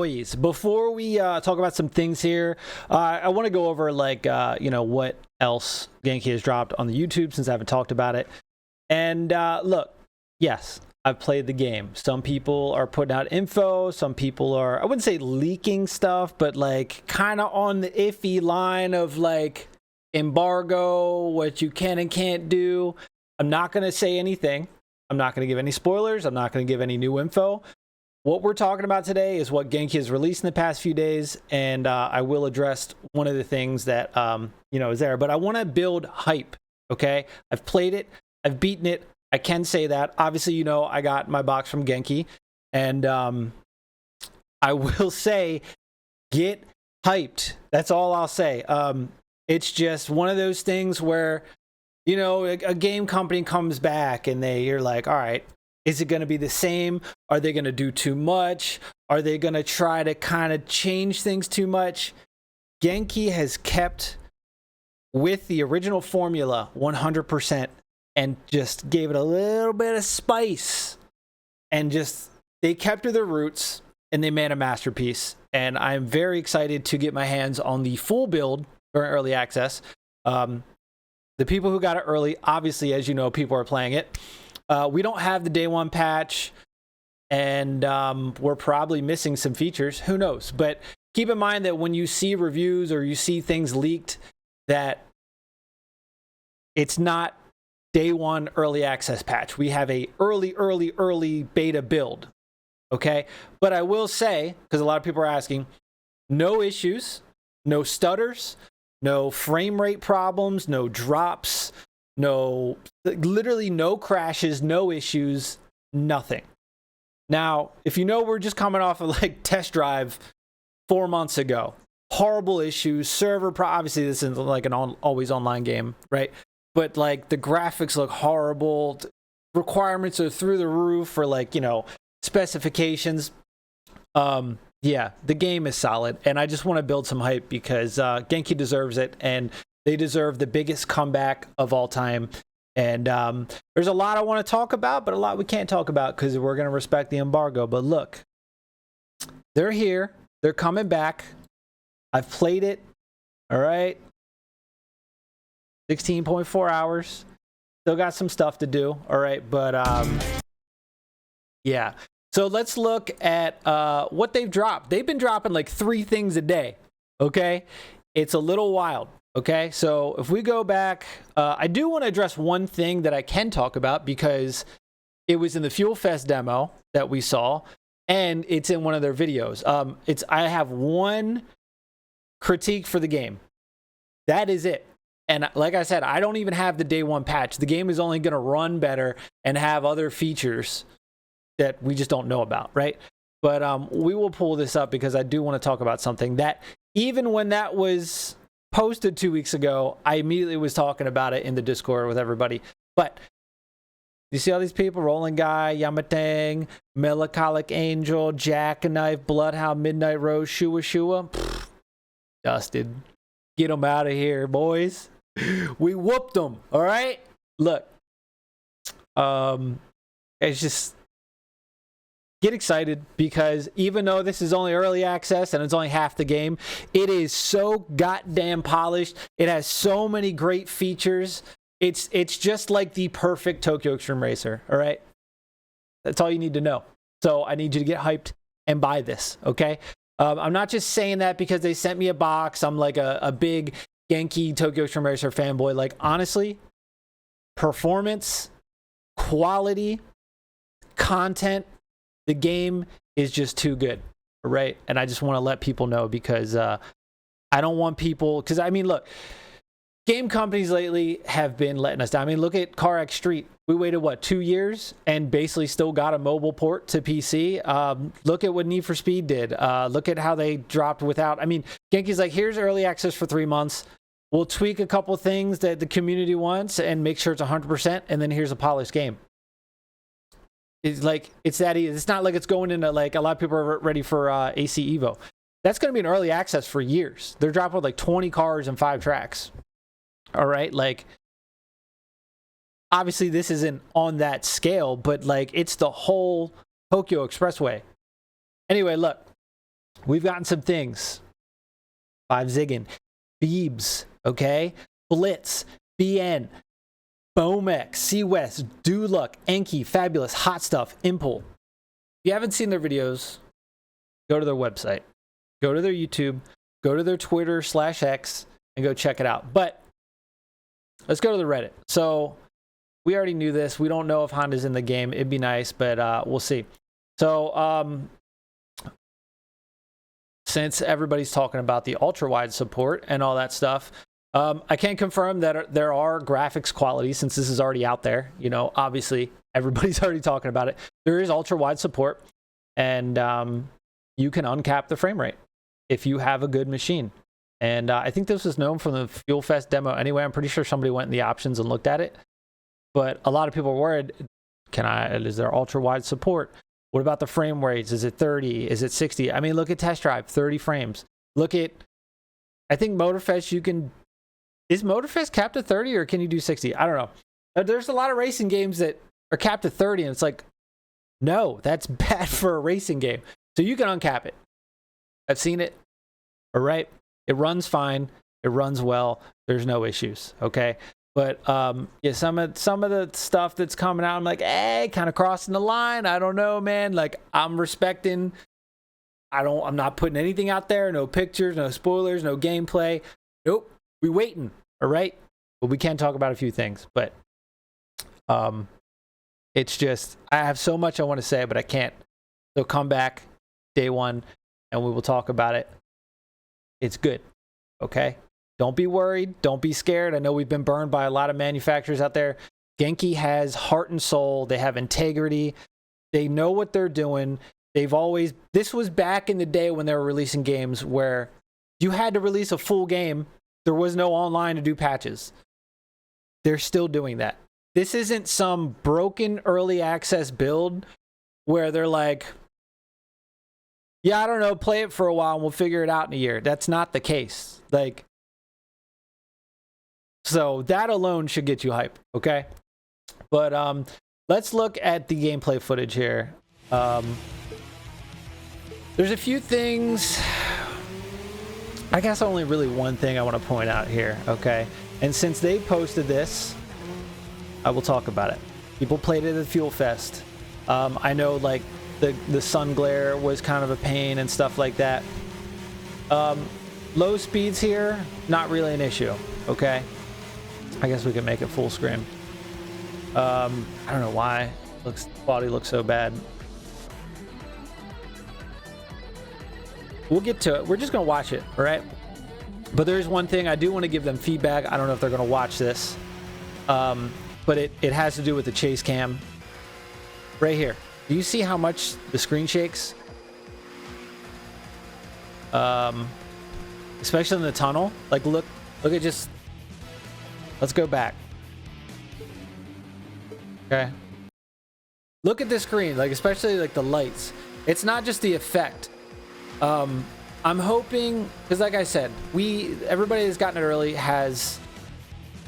boys, before we talk about some things here, I want to go over like what else Genki has dropped on the YouTube since I haven't talked about it. And look, yes, I've played the game. Some people are putting out info. Some people are, I wouldn't say leaking stuff, but like kind of on the iffy line of like embargo, what you can and can't do. I'm not going to say anything. I'm not going to give any spoilers. I'm not going to give any new info. What we're talking about today is what Genki has released in the past few days, and I will address one of the things that is there. But I want to build hype. Okay, I've played it. I've beaten it. I can say that. Obviously, I got my box from Genki, and I will say, get hyped. That's all I'll say. It's just one of those things where, a game company comes back and you're like, all right, is it going to be the same? Are they going to do too much? Are they going to try to kind of change things too much? Genki has kept with the original formula 100% and just gave it a little bit of spice. And just, they kept to their roots and they made a masterpiece. And I'm very excited to get my hands on the full build for early access. The people who got it early, obviously, as you know, people are playing it. We don't have the day one patch, and we're probably missing some features. Who knows? But keep in mind that when you see reviews or you see things leaked, that it's not day one early access patch. We have a early beta build. Okay? But I will say, because a lot of people are asking, no issues, no stutters, no frame rate problems, no drops, literally no crashes, no issues, nothing. Now, if we're just coming off of like test drive 4 months ago, horrible issues, obviously this isn't like an always online game, right? But like the graphics look horrible, requirements are through the roof for like, specifications. Yeah, the game is solid, and I just want to build some hype because Genki deserves it, and they deserve the biggest comeback of all time. And there's a lot I want to talk about, but a lot we can't talk about because we're going to respect the embargo. But look, they're here. They're coming back. I've played it. All right. 16.4 hours. Still got some stuff to do. All right. But yeah. So let's look at what they've dropped. They've been dropping like 3 things a day. Okay. It's a little wild. Okay, so if we go back, I do want to address one thing that I can talk about because it was in the Fuel Fest demo that we saw, and it's in one of their videos. I have one critique for the game. That is it. And like I said, I don't even have the day one patch. The game is only going to run better and have other features that we just don't know about, right? But we will pull this up because I do want to talk about something that even when that was posted 2 weeks ago, I immediately was talking about it in the Discord with everybody. But you see all these people: Rolling Guy, Yamatang, Melancholic Angel, Jackknife, Bloodhound, Midnight Rose, Shua. Dusted. Get them out of here, boys. We whooped them. All right. Look, it's just get excited because even though this is only early access and it's only half the game, it is so goddamn polished. It has so many great features. It's just like the perfect Tokyo Xtreme Racer. All right. That's all you need to know. So I need you to get hyped and buy this. Okay. I'm not just saying that because they sent me a box. I'm like a big Genki Tokyo Xtreme Racer fanboy. Like, honestly, performance, quality, content, the game is just too good, right? And I just want to let people know because I don't want people... Because, I mean, look, game companies lately have been letting us down. I mean, look at Car X Street. We waited, 2 years and basically still got a mobile port to PC. Look at what Need for Speed did. Look at how they dropped without... I mean, Genki's like, here's early access for 3 months. We'll tweak a couple things that the community wants and make sure it's 100%, and then here's a polished game. It's like, it's that easy. It's not like it's going into, like, a lot of people are ready for AC Evo. That's going to be an early access for years. They're dropping like 20 cars and 5 tracks. All right? Like, obviously this isn't on that scale, but like, it's the whole Tokyo Expressway. Anyway, look, we've gotten some things. 5 Ziggin, Beebs, okay? Blitz, BN, Bomex, C-West, Duluck, Enki, Fabulous, Hot Stuff, Impul. If you haven't seen their videos, go to their website, go to their YouTube, go to their Twitter/X, and go check it out. But let's go to the Reddit. So we already knew this. We don't know if Honda's in the game. It'd be nice, but we'll see. So since everybody's talking about the ultra-wide support and all that stuff, I can confirm that there are graphics quality since this is already out there. You know, obviously, everybody's already talking about it. There is ultra-wide support, and you can uncap the frame rate if you have a good machine. And I think this was known from the Fuel Fest demo anyway. I'm pretty sure somebody went in the options and looked at it. But a lot of people are worried, is there ultra-wide support? What about the frame rates? Is it 30? Is it 60? I mean, look at Test Drive, 30 frames. Look at, I think Motorfest, is Motorfest capped at 30 or can you do 60? I don't know. There's a lot of racing games that are capped at 30 and it's like, no, that's bad for a racing game. So you can uncap it. I've seen it. All right. It runs fine. It runs well. There's no issues. Okay. But yeah, some of the stuff that's coming out, I'm like, hey, kind of crossing the line. I don't know, man. Like, I'm respecting. I'm not putting anything out there. No pictures, no spoilers, no gameplay. Nope. We waiting. All right. But we can talk about a few things. But it's just, I have so much I want to say, but I can't. So come back day one, and we will talk about it. It's good. Okay. Don't be worried. Don't be scared. I know we've been burned by a lot of manufacturers out there. Genki has heart and soul. They have integrity. They know what they're doing. This was back in the day when they were releasing games where you had to release a full game. There was no online to do patches. They're still doing that. This isn't some broken early access build where they're like, yeah, I don't know, play it for a while and we'll figure it out in a year. That's not the case. Like, so that alone should get you hype, okay? But let's look at the gameplay footage here. There's a few things. I guess only really one thing I want to point out here, okay? And since they posted this, I will talk about it. People played it at Fuel Fest. I know, like, the sun glare was kind of a pain and stuff like that. Low speeds here, not really an issue, okay? I guess we can make it full screen. I don't know why quality looks so bad. We'll get to it. We're just gonna watch it, all right? But there's one thing I do want to give them feedback. I don't know if they're gonna watch this, but it has to do with the chase cam. Right here. Do you see how much the screen shakes? Especially in the tunnel. Like, look at just. Let's go back. Okay. Look at the screen, like especially like the lights. It's not just the effect. I'm hoping, because like I said, everybody that's gotten it early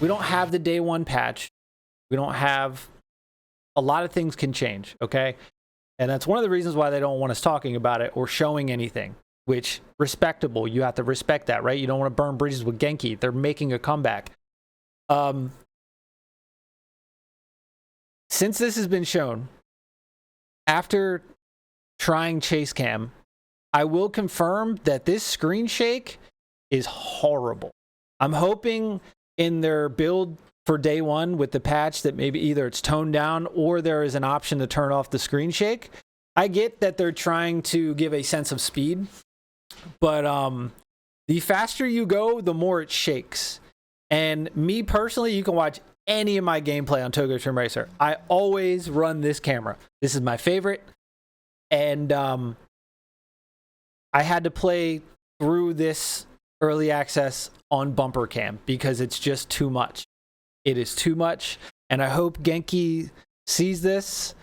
we don't have the day one patch. We don't have, a lot of things can change, okay? And that's one of the reasons why they don't want us talking about it or showing anything, which respectable. You have to respect that, right? You don't want to burn bridges with Genki. They're making a comeback. Since this has been shown, after trying chase cam, I will confirm that this screen shake is horrible. I'm hoping in their build for day one with the patch that maybe either it's toned down or there is an option to turn off the screen shake. I get that they're trying to give a sense of speed, but the faster you go, the more it shakes. And me personally, you can watch any of my gameplay on Togo Xtreme Racer. I always run this camera. This is my favorite. And I had to play through this early access on bumper cam because it's just too much. It is too much. And I hope Genki sees this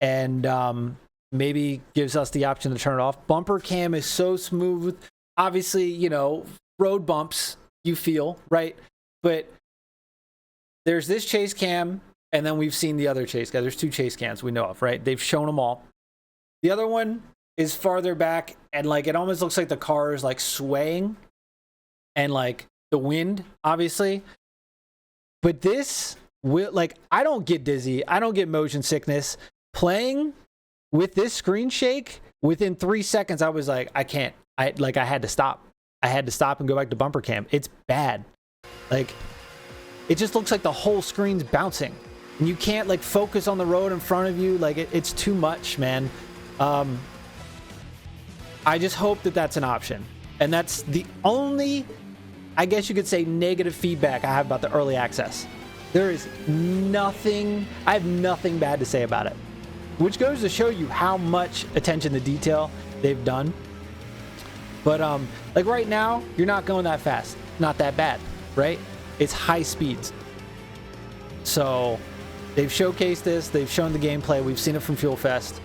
and maybe gives us the option to turn it off. Bumper cam is so smooth. Obviously, you know, road bumps you feel, right? But there's this chase cam, and then we've seen the other chase cam. There's two chase cams we know of, right? They've shown them all. The other one, is farther back, and like it almost looks like the car is like swaying, and like the wind, obviously. But this will, like, I don't get dizzy, I don't get motion sickness playing with this screen shake. Within 3 seconds, I was like, I can't. I had to stop. I had to stop and go back to bumper cam. It's bad. Like, it just looks like the whole screen's bouncing, and you can't like focus on the road in front of you. Like, it's too much, man. I just hope that that's an option, and that's the only, I guess you could say, negative feedback I have about the early access. There is nothing, I have nothing bad to say about it, which goes to show you how much attention to detail they've done. But like right now, you're not going that fast, not that bad, right? It's high speeds. So they've showcased this, they've shown the gameplay, we've seen it from Fuel Fest.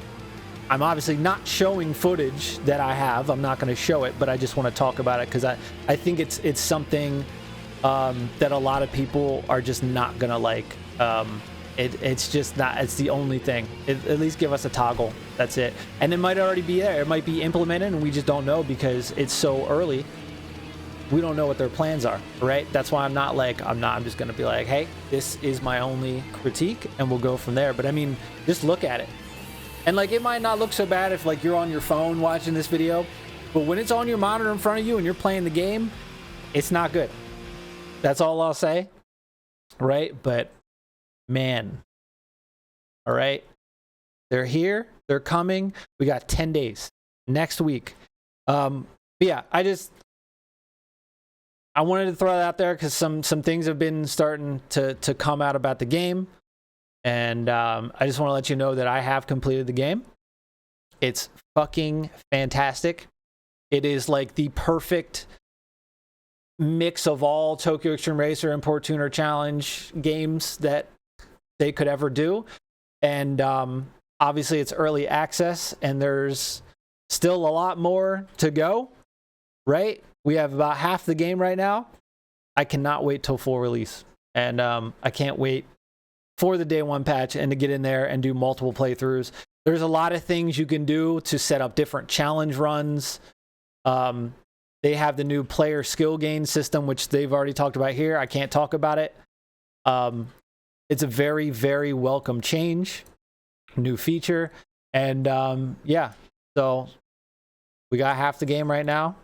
I'm obviously not showing footage that I have. I'm not going to show it, but I just want to talk about it because I think it's something that a lot of people are just not going to like. It's just not, it's the only thing. At least give us a toggle. That's it. And it might already be there. It might be implemented and we just don't know because it's so early. We don't know what their plans are, right? That's why I'm just going to be like, hey, this is my only critique and we'll go from there. But I mean, just look at it. And like, it might not look so bad if like you're on your phone watching this video, but when it's on your monitor in front of you and you're playing the game, it's not good. That's all I'll say, right? But man, all right, they're here, they're coming. We got 10 days next week. But yeah, I wanted to throw that out there because some things have been starting to come out about the game. And I just want to let you know that I have completed the game. It's fucking fantastic. It is like the perfect mix of all Tokyo Xtreme Racer and Port Tuner Challenge games that they could ever do. And obviously it's early access and there's still a lot more to go, right? We have about half the game right now. I cannot wait till full release. And I can't wait for the day one patch and to get in there and do multiple playthroughs. There's a lot of things you can do to set up different challenge runs. They have the new player skill gain system, which they've already talked about here. I can't talk about it. It's a very, very welcome change, new feature. And yeah, so we got half the game right now.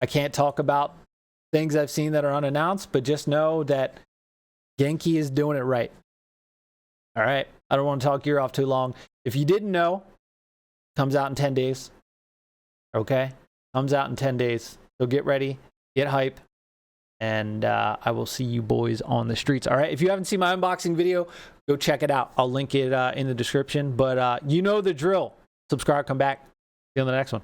I can't talk about things I've seen that are unannounced, but just know that Genki is doing it right. All right, I don't want to talk your ear off too long. If you didn't know, comes out in 10 days. Okay, comes out in 10 days. So get ready, get hype, and I will see you boys on the streets. All right, if you haven't seen my unboxing video, go check it out. I'll link it in the description. But you know the drill. Subscribe, come back. See you on the next one.